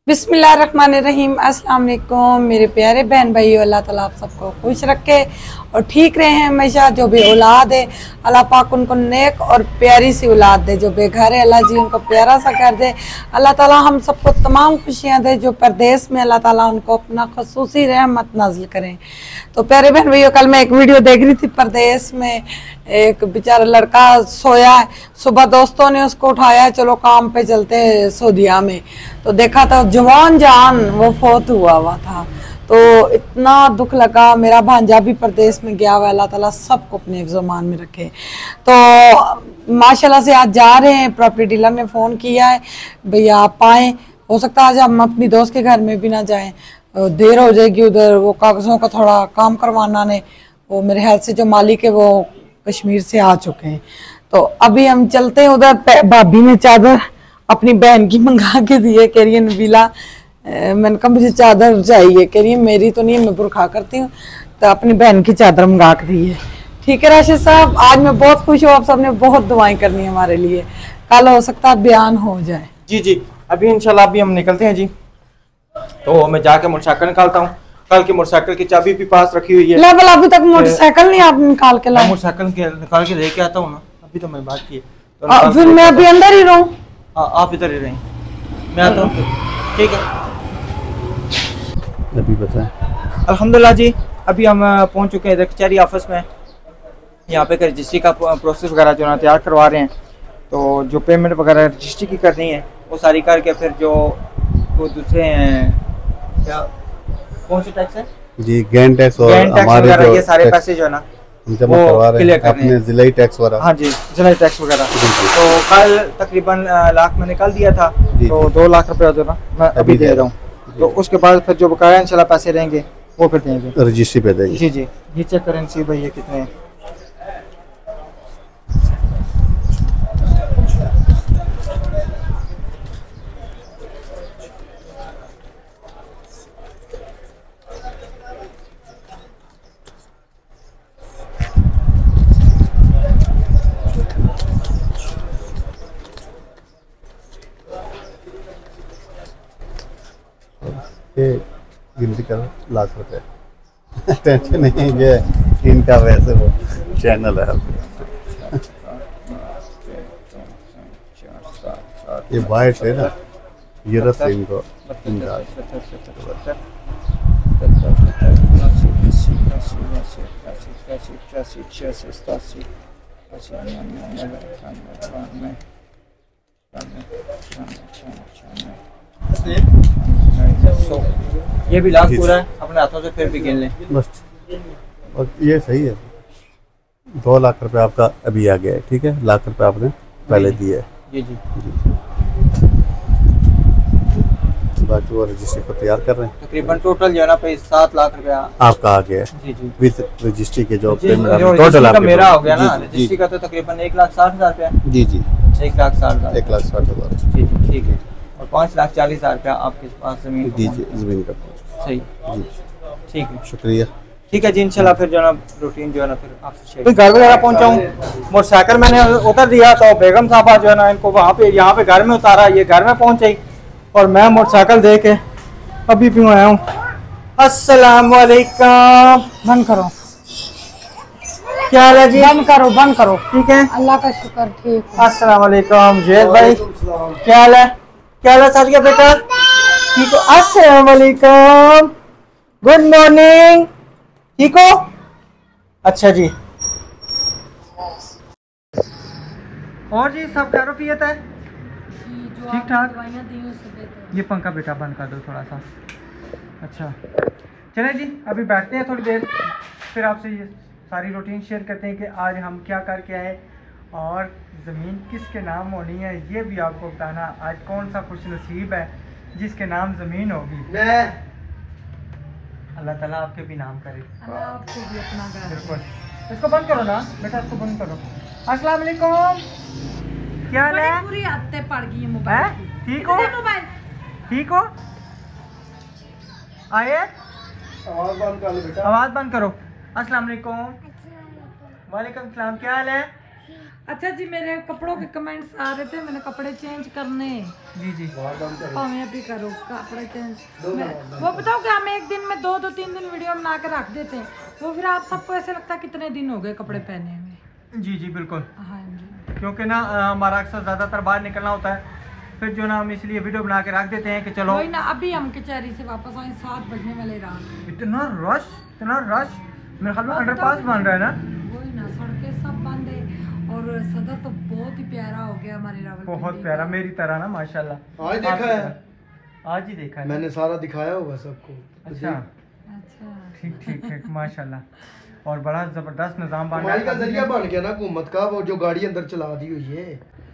बिस्मिल्लाहिर्रहमानिर्रहीम। अस्सलाम वालेकुम मेरे प्यारे बहन भाइयों, अल्लाह ताला आप सबको खुश रखे और ठीक रहे हैं हमेशा। जो भी औलाद है अल्लाह पाक उनको नेक और प्यारी सी औलाद दे। जो बेघर है अल्लाह जी उनको प्यारा सा कर दे। अल्लाह ताला हम सबको तमाम खुशियां दे। जो परदेश में अल्लाह ताला उनको अपना खसूसी रहमत नाजिल करें। तो प्यारे बहन भैया, कल मैं एक वीडियो देख रही थी। परदेश में एक बेचारा लड़का सोया है, सुबह दोस्तों ने उसको उठाया, चलो काम पे चलते हैं सऊदीया में। तो देखा था जवान जान वो फौत हुआ था। तो इतना दुख लगा। मेरा भांजा भी प्रदेश में गया हुआ। अल्लाह ताला सबको अपने ज़मान में रखे। तो माशाल्लाह से आज जा रहे हैं। प्रॉपर्टी डीलर ने फ़ोन किया है, भैया आप आएँ। हो सकता है आज हम अपनी दोस्त के घर में भी ना जाएं, देर हो जाएगी। उधर वो कागज़ों का थोड़ा काम करवाना ने, वो मेरे ख्याल से जो मालिक है वो कश्मीर से आ चुके हैं। तो अभी हम चलते हैं उधर। भाभी ने चादर अपनी बहन की मंगा के दी है। कह रही है नबीला, मैंने कहा मुझे चादर चाहिए। कह रही है मेरी तो नहीं है, मैं बुरखा करती हूँ। तो अपनी बहन की चादर मंगा के दी है। ठीक है राशिद साहब, आज मैं बहुत खुश हूँ। आप सबने बहुत दुआएं करनी है हमारे लिए। कल हो सकता है बयान हो जाए। जी जी, अभी इंशाल्लाह अभी हम निकलते हैं जी। तो मैं जाके मोटरसाइकिल निकालता हूँ। कल की मोटरसाइकिल की चाबी भी पास रखी हुई है। लेवल अभी तक मोटरसाइकिल नहीं आप निकाल के लाए? मोटरसाइकिल निकाल के लेके आता हूँ ना, अभी तो मैं बात की तो फिर मैं अभी अंदर ही रहूँ? आप इधर ही रहें, मैं आता हूँ। ठीक है, अभी बताएं। अल्हम्दुलिल्लाह जी, अभी हम पहुँच चुके हैं कचहरी ऑफिस में। यहाँ पे रजिस्ट्री का प्रोसेस वगैरह जो ना तैयार करवा रहे हैं। तो जो पेमेंट वगैरह रजिस्ट्री की करनी है वो सारी करके फिर जो वो दूसरे हैं, क्या कौन से टैक्स है जी, गैन टैक्स और हमारे जो ये सारे पैसे जो है ना जमा करवा रहे हैं अपने जिलाई टैक्स वगैरह। हाँ जी, जिलाई टैक्स वगैरह। तो कल तकरीबन लाख मैंने कल दिया था, तो 2 लाख रुपया जो ना मैं अभी दे रहा हूँ। तो उसके बाद फिर जो बकाया इंशाल्लाह पैसे रहेंगे वो फिर देंगे, रजिस्ट्री पे देंगे। जी जी, ये चेक करेंसी भाई ये कितने हैं। गिनती कर लाख रुपए। टेंशन नहीं है, ये इनका वैसे वो चैनल है। ये वाइट है ना, ये रस है इनको। ये भी लाख पूरा है, अपने हाथों से फिर भी गिन लें बस। और ये सही है, 2 लाख रुपए आपका अभी आ गया है। ठीक है, लाख रुपए आपने पहले दिए है। जी जी, बाकी वो रजिस्ट्री को तैयार कर रहे हैं। तकरीबन टोटल जो है ना 7 लाख रुपया आपका आ गया है। जी जी, विद रजिस्ट्री के जो टोटल आपका मेरा हो गया ना। रजिस्ट्री का तो तकरीबन 1,60,000 रुपया। जी जी, 1,60,000। 1,60,000। जी जी, ठीक है। और 5,40,000 रुपया आपके पास जमीन दीजिए, जमीन का। सही जी, ठीक है, शुक्रिया। ठीक है जी। इंशाल्लाह फिर जो है ना रूटीन जो है ना फिर आपसे शेयर। घर वगैरह पहुंचा हूँ, मोटरसाइकिल मैंने उतर दिया। तो बेगम साहबा जो है ना इनको वहाँ पे यहाँ पे घर में उतारा, ये घर में पहुंच और मैं मोटरसाइकिल दे के अभी भी आया हूँ। अस्सलाम वालेकुम। बंद करो, क्या हाल है जी? बंद करो, बंद करो। ठीक है, अल्लाह का शुक्र, ठीक। अस्सलाम वालेकुम जैद भाई, क्या हाल है? क्या हाल है सादिया बेटा? ठीक हो? अस्सलाम वालेकुम, गुड मॉर्निंग, ठीक हो? अच्छा जी, और जी सब खैरियत है? ठीक ठाक। ये पंखा बेटा बंद कर दो थोड़ा सा। अच्छा चले जी, अभी बैठते हैं थोड़ी देर, फिर आपसे ये सारी रूटीन शेयर करते हैं कि आज हम क्या करके आए और ज़मीन किसके नाम होनी है ये भी आपको बताना। आज कौन सा खुश नसीब है जिसके नाम ज़मीन होगी। अल्लाह ताला आपके भी नाम करे, आपको भी अपना घर। बिल्कुल। इसको बंद करो ना बेटा, इसको बंद करो। अस्सलाम वालेकुम, क्या हाल है? पूरी आदतें पड़ गई है मोबाइल की। ठीक हो? ठीक हो? आए आवाज बंद कर लो बेटा। आवाज़ बंद करो। अस्सलाम वालेकुम। वालेकुम सलाम, क्या हाल है? अच्छा जी, मेरे कपड़ों के कमेंट्स आ रहे थे, मैंने कपड़े चेंज करने। जी जी मैं भी करो कपड़े चेंज। वो बताओ कि हम एक दिन में 2-3 दिन वीडियो बना के रख देते हैं, वो फिर आप सबको ऐसे लगता है कितने दिन हो गए कपड़े पहने में। जी जी बिल्कुल, हाँ जी, क्योंकि ना हमारा अक्सर ज़्यादातर बाहर निकलना होता है, फिर जो ना हम इसलिए वीडियो बना के रख देते हैं कि चलो। वही ना, अभी हम कचहरी से वापस आए 7 बजने वाले रात। इतना रश मेरे ख्याल में अंडरपास बन रहा है ना। वही ना, सड़कें सब बंद है और सदर तो बहुत ही प्यारा हो गया हमारे रावलपिंडी। बहुत प्यारा, मेरी तरह ना माशाल्लाह। आज देखा है, आज ही देखा है मैंने सारा दिखाया होगा सबको। अच्छा अच्छा, ठीक ठीक ठीक माशाल्लाह। और बड़ा जबरदस्त निजाम बन कमाई का रहा जरिया बन गया ना हुकूमत का, वो जो गाड़ी अंदर चला दी हुई है,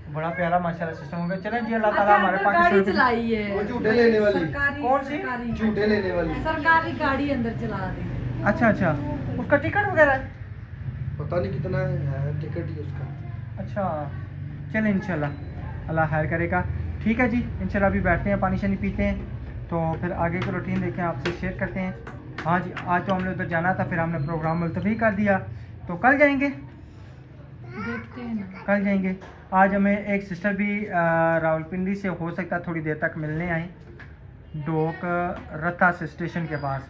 बड़ा प्यारा माशाल्लाह सिस्टम हो गया। चलें जी, अल्लाह ताला अच्छा, हमारे अंदर पाकिस्तान गाड़ी में चलाई है, वो झूठे लेने वाली। सरकारी, कौन सी? सरकारी झूठे लेने वाली। सरकारी गाड़ी अंदर चला दी। अच्छा अच्छा, उसका टिकट वगैरह है? पता नहीं कितना है टिकट ही उसका। अच्छा चलें, इंशाल्लाह अल्लाह खैर करेगा। ठीक है जी, इंशाल्लाह अभी बैठते हैं, पानी शानी पीते हैं, तो फिर आगे की रूटीन देखें, आपसे शेयर करते हैं। हाँ जी, आज तो हमने उधर जाना था, फिर हमने प्रोग्राम मुलतवी कर दिया, तो कल जाएंगे, देखते हैं ना। कल जाएंगे। आज हमें एक सिस्टर भी रावलपिंडी से हो सकता है थोड़ी देर तक मिलने आए, डोक रत्ता से स्टेशन के पास।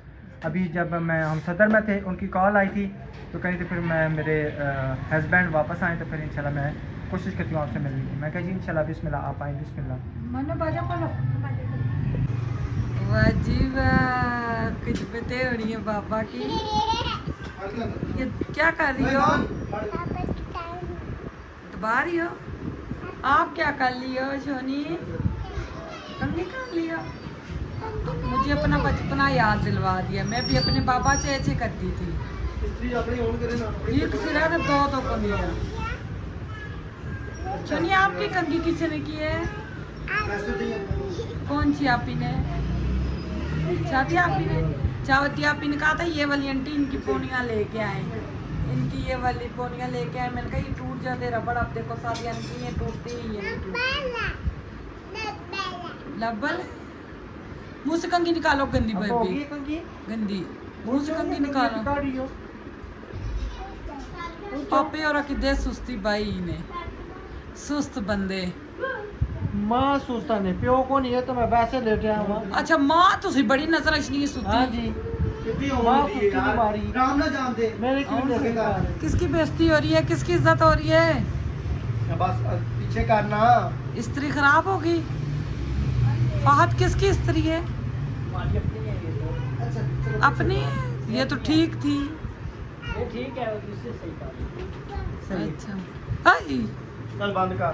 अभी जब हम सदर में थे, उनकी कॉल आई थी, तो कहीं तो फिर मेरे हस्बैंड वापस आए, तो फिर इंशाल्लाह मैं कोशिश करती हूँ आपसे मिलने की। मैं कहा जी इंशाल्लाह, बिस्मिल्लाह आप आएँ, बिस्मिल्लाह। मनो बाजा खोलो। वाह जी वाह, कुछ बते हो रही है बाबा की। ये क्या कर रही हो? दबा रही हो? आप क्या कर रही हो सोनी? कंघी कर लिया? मुझे अपना बचपना याद दिलवा दिया, मैं भी अपने पापा से ऐसे करती थी। एक सिरा ने दो कंघी। सोनी, आपकी कंघी किसने की है? कौन सी आपी ने? चाहती आपी ने? चाहती आपी ने कहा था ये वाली आंटी इनकी पोनियाँ लेके आए, इनकी ये वाली पोनियाँ लेके आए। मैंने कहा ये टूट जाते रबड़, अब देखो सारी आंटी ये टूटती ही है। लब्बल मुँह से कंघी निकालो, गंदी बेबी, गंदी मुँह से कंघी निकालो। पापे और किदे सुस्ती बाई ने, सुस्त बंदे। मां सुस्ता ने, प्यो को नहीं है तो मैं वैसे लेटे आया। अच्छा मां तुसी बड़ी नजर अचनी सुस्ती। हां जी, मां सुस्ती बीमारी राम ना जान दे। मेरे क्यों देखेगा? किसकी बेइज्जती हो रही है, किसकी इज्जत हो रही है? बस पीछे करना। स्त्री खराब होगी। फहद किसकी स्त्री है? अपनी है? ये तो ठीक थी। ये ठीक है, उससे सही कर। अच्छा आई, कल बंद कर।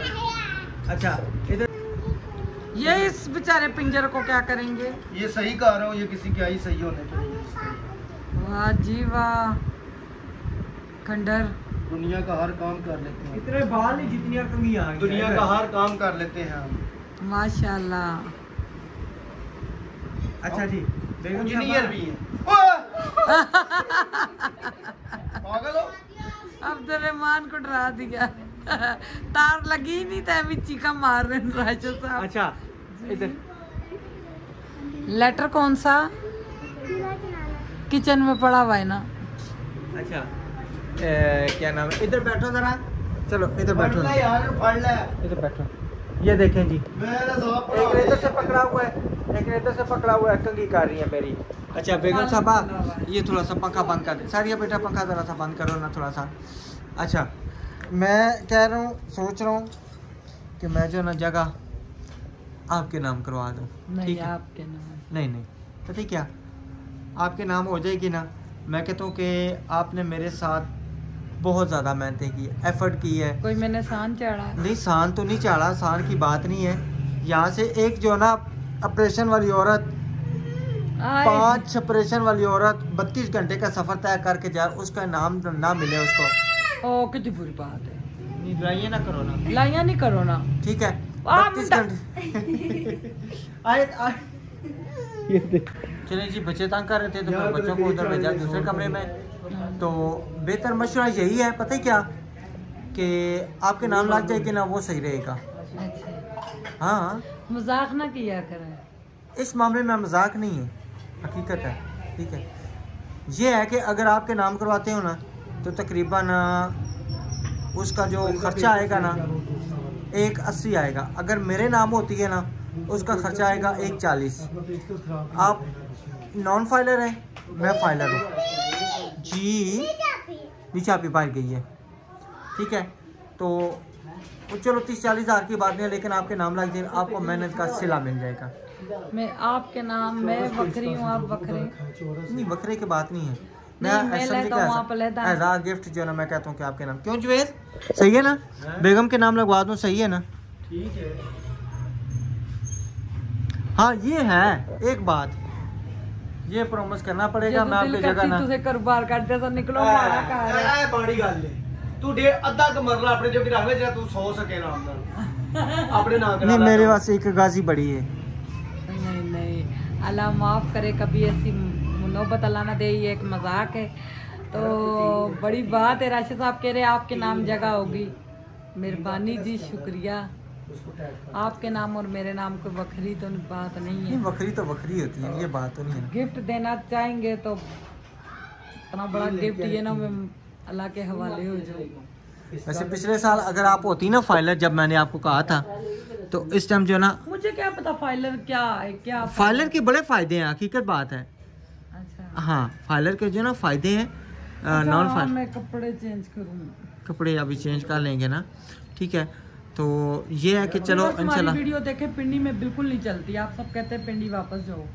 अच्छा इधर ये इस बेचारे पिंजर को क्या करेंगे? ये सही कर रहा हूँ, ये किसी की आई सही होने चाहिए। वाह जी वाह, खंडर। दुनिया का हर काम कर लेते हैं, इतने बाल नहीं जितनी कंघी आ गई। दुनिया का हर काम कर लेते हैं हम। माशाल्लाह। अच्छा जी, इंजीनियर भी हैं। पागल हो? अब्दुर्रहमान को डरा दिया। तार लगी ही नहीं था, चीका मार रहे हैं राजू साहब। अच्छा इधर लेटर कौन सा? किचन में पड़ा हुआ है ना। अच्छा क्या नाम है, इधर बैठो जरा, चलो इधर बैठो, यार फड़ ले। इधर बैठो। ये देखें जी, मेरा साहब एक इधर से पकड़ा हुआ है, एक इधर से पकड़ा हुआ है, कंघी कर रही है मेरी। अच्छा बेगम साहबा, ये थोड़ा सा पंखा बंद कर दे। सारिया बेटा पंखा ज़रा सा बंद करो ना थोड़ा सा। अच्छा मैं कह रहा हूँ, सोच रहा हूँ कि मैं जो ना जगह आपके नाम करवा दूँ। नहीं ठीक है? आपके नाम। नहीं पता क्या, आपके नाम हो जाएगी ना। मैं कहता हूँ कि आपने मेरे साथ बहुत ज़्यादा मेहनतें की, एफर्ट की है। कोई मैंने सान चढ़ा? नहीं सान तो नहीं चढ़ा, सान की बात नहीं है। यहाँ से एक जो ना ऑपरेशन वाली औरत, 5 ऑपरेशन वाली औरत 32 घंटे का सफ़र तय करके जाए, उसका नाम ना मिले उसको। ओ कितनी बुरी बात है। नहीं लाइए ना करो ना, लाइया नहीं करो ना। ठीक है। आ, 32 घंटे आए चले जी, बच्चे तंग कर रहे थे तो फिर बच्चों को उधर भेजा दूसरे कमरे में। तो बेहतर मशवरा यही है, पता है क्या, कि आपके नाम लग जाए कि ना, वो सही रहेगा। अच्छा हाँ, मजाक ना किया करें। इस मामले में मजाक नहीं है, हकीकत है। ठीक है, ये है कि अगर आपके नाम करवाते हो ना, तो तकरीबन उसका जो खर्चा आएगा ना 180 आएगा। अगर मेरे नाम होती है ना उसका खर्चा आएगा 140। आप नॉन फाइलर हैं, मैं फाइलर हूँ जी। नीचे आप बाहर गई है, ठीक है। तो चलो 30-40 हज़ार की बात नहीं है, लेकिन आपके नाम लग जाए, आपको मेहनत का सिला मिल जाएगा। मैं आपके नाम, मैं बकरी हूँ, आप बकरे नहीं, बकरे की बात नहीं है। मैं एज आ गिफ्ट जो है ना मैं कहता हूँ कि आपके नाम। क्यों जुवेद, सही है ना? बेगम के नाम लगवा दूँ, सही है ना? ठीक है। हाँ ये है एक बात, ये प्रॉमिस करना पड़ेगा। मैं आपकी जगह ना तुझे कारोबार करते तो निकलो मारा कर बड़ी गल है। तू डेढ़ अद्धा क मरला अपने जो रख ले जरा तू 100 सके नाम दा अपने नाम नहीं, मेरे पास एक गाजी बड़ी है। नहीं नहीं, अल्लाह माफ़ करे, कभी ऐसी नौबत अल्लाह ना दे, ये एक मजाक है। तो बड़ी बात है, राशिद साहब कह रहे आपके नाम जगह होगी। मेहरबानी जी, शुक्रिया। आपके नाम और मेरे नाम को बकरी तो बात नहीं है। बकरी तो बकरी होती है, ये बात तो नहीं है। गिफ्ट देना चाहेंगे तो इतना बड़ा गिफ्ट ये ना मैं अल्लाह के हवाले हो जाऊँ। वैसे पिछले साल अगर आप होती ना फाइलर, जब मैंने आपको कहा था, तो इस टाइम जो है ना, मुझे क्या पता फाइलर क्या है, क्या फाइलर के बड़े फायदे हैं, हकीकत बात है। अच्छा हाँ, फाइलर के जो ना फायदे हैं। नॉन फाइलर मैं कपड़े चेंज करूँ, कपड़े अभी चेंज कर लेंगे ना, ठीक है। तो ये है कि चलो इंशाल्लाह। वीडियो देखे पिंडी में बिल्कुल नहीं चलती, आप सब कहते हैं पिंडी वापस जाओ,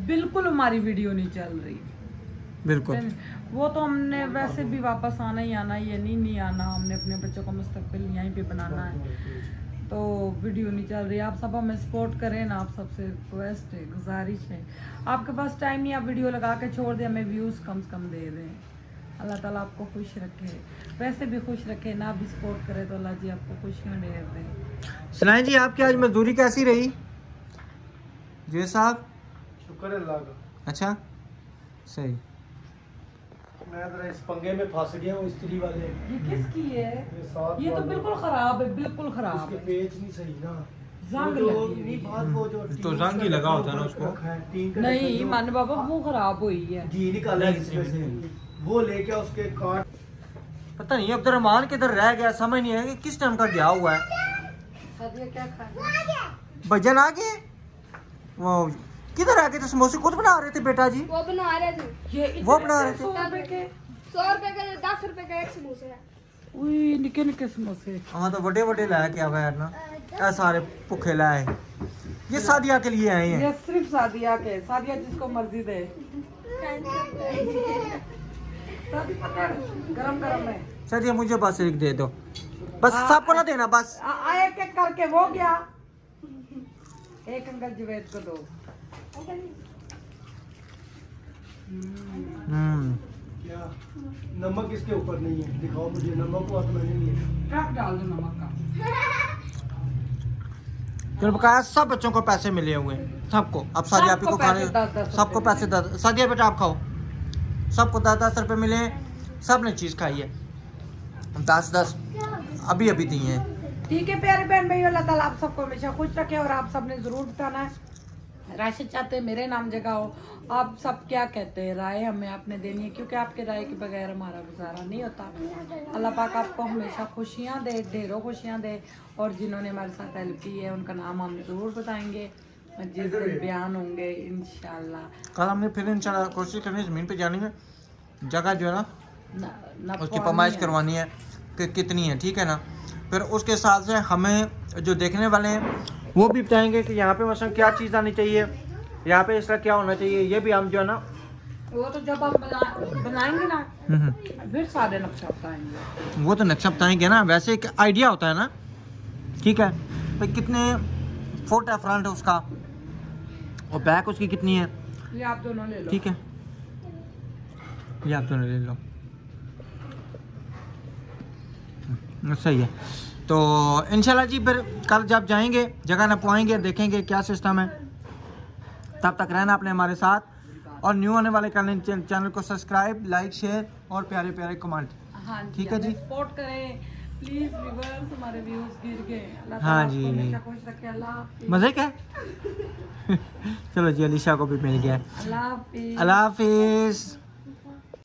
बिल्कुल हमारी वीडियो नहीं चल रही, बिल्कुल। वो तो हमने वैसे भी वापस आना ही आना, ये नहीं आना, हमने अपने बच्चों का मुस्तकबिल यहीं पे बनाना है, तो वीडियो नहीं चल रही। आप सब हमें सपोर्ट करें ना, आप सबसे रिक्वेस्ट है, गुजारिश है। आपके पास टाइम नहीं, आप वीडियो लगा के छोड़ दें, हमें व्यूज़ कम से कम दे दें। अल्लाह ताला आपको खुश रखे, वैसे भी खुश रखे, ना भी सपोर्ट करे तो अल्लाह जी आपको खुशियाँ ढेर दे। सुनाए जी, आपकी आज मजदूरी कैसी रही जी साहब? शुक्र है अल्लाह का। अच्छा, सही। मैं जरा इस पंगे में फंस गया हूँ, स्त्री वाले। ये किसकी है? ये तो बिल्कुल खराब है, बिल्कुल खराब इसके है। पेच नहीं सही ना, जंग वो लगी नहीं हुई बात, वो जो तो जंग ही लगा होता है ना उसको। नहीं मान बाबा, वो खराब हुई है। जी निकाला इसमें से, वो लेके उसके काट। पता नहीं अब्दुर्रहमान किधर रह गया, समझ नहीं आया कि किस टाइम का गया हुआ है। क्या खाया? भजन आ गए, वो किधर आ गए थे? समोसे खुद बना रहे थे बेटा जी? वो बना रहे थे, वो बना रहे थे। 100 रुपए का 10 रुपए का एक समोसा है। उई निके निके समोसे। हाँ तो बड़े बड़े लाया क्या यार ना, ऐ सारे भूखे लाए। ये सादिया के लिए आए हैं। ये सिर्फ सादिया के, सादिया जिसको मर्जी दे। शादी पकड़, गरम गरम है। सादिया मुझे बस एक दे दो, बस सबको ना देना, बस एक एक करके वो गया। एक अंकल जुवैद को दो। क्या नमक इसके ऊपर नहीं है? दिखाओ मुझे नमक, को मैंने नहीं है। ट्रक डाल दो नमक का। फिर बकाया सब बच्चों को पैसे मिले हुए हैं, सबको। अब सादिया को खाने, सबको पैसे 10। सादिया बेटा आप खाओ, सबको 10-10 रुपए मिले, सब ने चीज़ खाई है। 10-10 अभी अभी दिए हैं। ठीक है प्यारे बहन भाई, अल्लाह ताला आप सबको हमेशा खुश रखे, और आप सबने जरूर बताना है राशिद चाहते हैं मेरे नाम जगह हो। आप सब क्या कहते हैं, राय हमें आपने देनी है, क्योंकि आपके राय के बगैर हमारा गुजारा नहीं होता। अल्लाह पाक आपको हमेशा खुशियाँ दे, ढेरों खुशियाँ दे, और जिन्होंने हमारे साथ हेल्प की है उनका नाम हम जरूर बताएंगे जिस दिन बयान होंगे इंशाल्लाह। कल हमने फिर इंशाल्लाह कोशिश करनी ज़मीन पे जाने में, जगह जो है ना उसकी पैमाइश करवानी है कि कितनी है, ठीक है ना। फिर उसके हिसाब से हमें जो देखने वाले हैं वो भी बताएंगे कि यहाँ पे मसलन क्या चीज़ आनी चाहिए, यहाँ पे इसका क्या होना चाहिए, ये भी हम जो है ना, वो तो जब हम बनाएंगे ना फिर सारे नक्शा बताएंगे। वो तो नक्शा बताएंगे ना, वैसे एक आइडिया होता है ना, ठीक है भाई। कितने फुट है फ्रंट उसका, और बैक उसकी कितनी है, ये आप दोनों ले लो। ठीक है, ये आप दोनों ले लो, सही है। तो इंशाल्लाह जी फिर कल जब जाएंगे जगह नपवाएंगे, देखेंगे क्या सिस्टम है। तब तक रहना अपने हमारे साथ, और न्यू आने वाले चैनल को सब्सक्राइब, लाइक, शेयर और प्यारे प्यारे कमेंट। हाँ ठीक है जी, सपोर्ट करें प्लीज व्यूअर्स, हमारे व्यूज गिर गए। अल्लाह हाँ ताला जी। आपको हमेशा खुश रखे। अल्लाह हाफिज़। मज़े क्या चलो जी, अलीशा को भी मिल गया। अल्लाह हाफिज़। अल्लाह हाफिज़।